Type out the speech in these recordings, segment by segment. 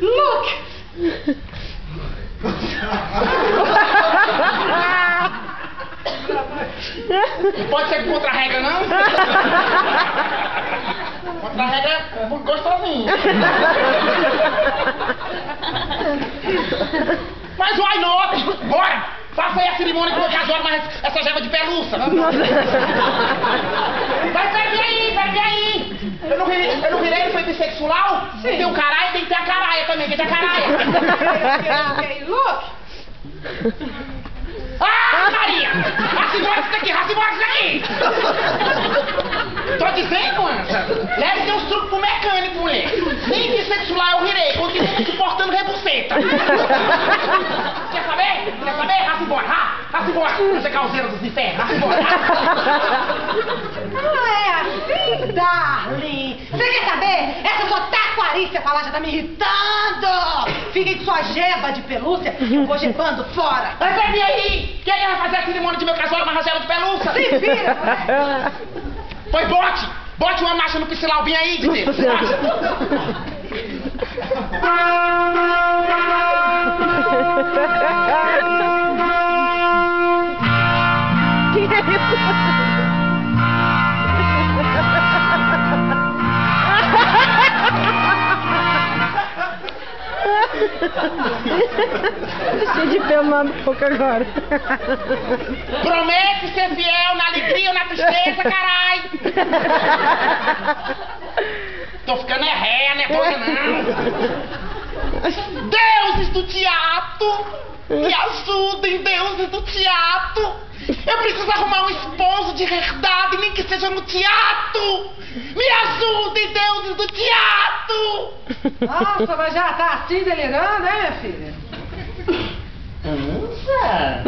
Look! Não pode ser contra a regra, não? Contra a regra é muito gostosinho. Mas why not? Bora! Faça aí a cerimônia que eu casou mais essa gema de pelúcia. Vai, pegue aí! Eu não virei, foi bissexual? Sim. Tem o caralho, tem que ter a caralha também, que tem a caralha. Ok, look! Ah, Maria! Raça isso daqui, raça isso daqui! Tô dizendo, Ansa, deve ter uns truques pro mecânico, mulher. Nem bissexual eu virei, continuo suportando rebuceta. Quer saber? Raça embora, raça embora! Você causeiro dos infernos, raça embora! Não é assim, darling! Você quer saber? Essa sua taquarice falar já tá me irritando! Fiquem com sua jeba de pelúcia que eu vou jebando fora! Mas peraí aí! Quem é que vai fazer a cerimônia de meu casório uma rajela de pelúcia? Se vira, né? Pois bote uma marcha no piscilau bem aí, de Deus! Cheio de pelo na boca agora. Promete ser fiel na alegria ou na tristeza, carai! Tô ficando ré, né? Não. Deuses do teatro! Me ajudem, deuses do teatro! Eu preciso arrumar um esposo de verdade, nem que seja no teatro! Me ajudem, deuses do teatro! Nossa, mas já tá assim delirando, hein, minha filha? Ansa?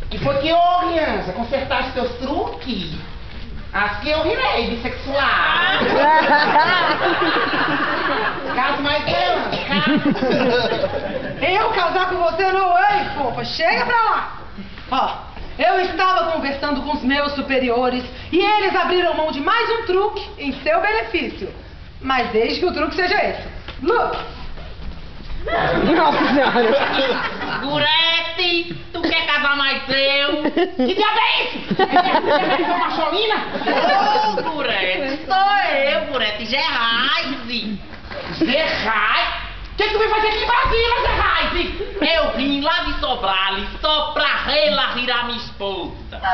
Que foi que houve, Ansa? Consertaste teus truques? Acho que eu virei bissexual. Caso mais eu, Eu casar com você não é, fofa. Chega pra lá. Ó, eu estava conversando com os meus superiores e eles abriram mão de mais um truque em seu benefício. Mas desde que o truque seja esse. Look! Nossa senhora. Gurete, tu quer casar mais eu? Que diabo é isso? Quer uma macholina? Ô, Gurete, sou eu, Gurete, Gerraise. Gerraise? O que tu veio fazer aqui em Brasília, Gerraise? Eu vim lá de Sobrales só pra ela virar minha esposa.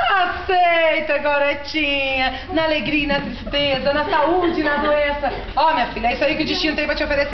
Aceita, Goretinha. Na alegria e na tristeza, na saúde e na doença. Ó, minha filha, é isso aí que o destino tem pra te oferecer.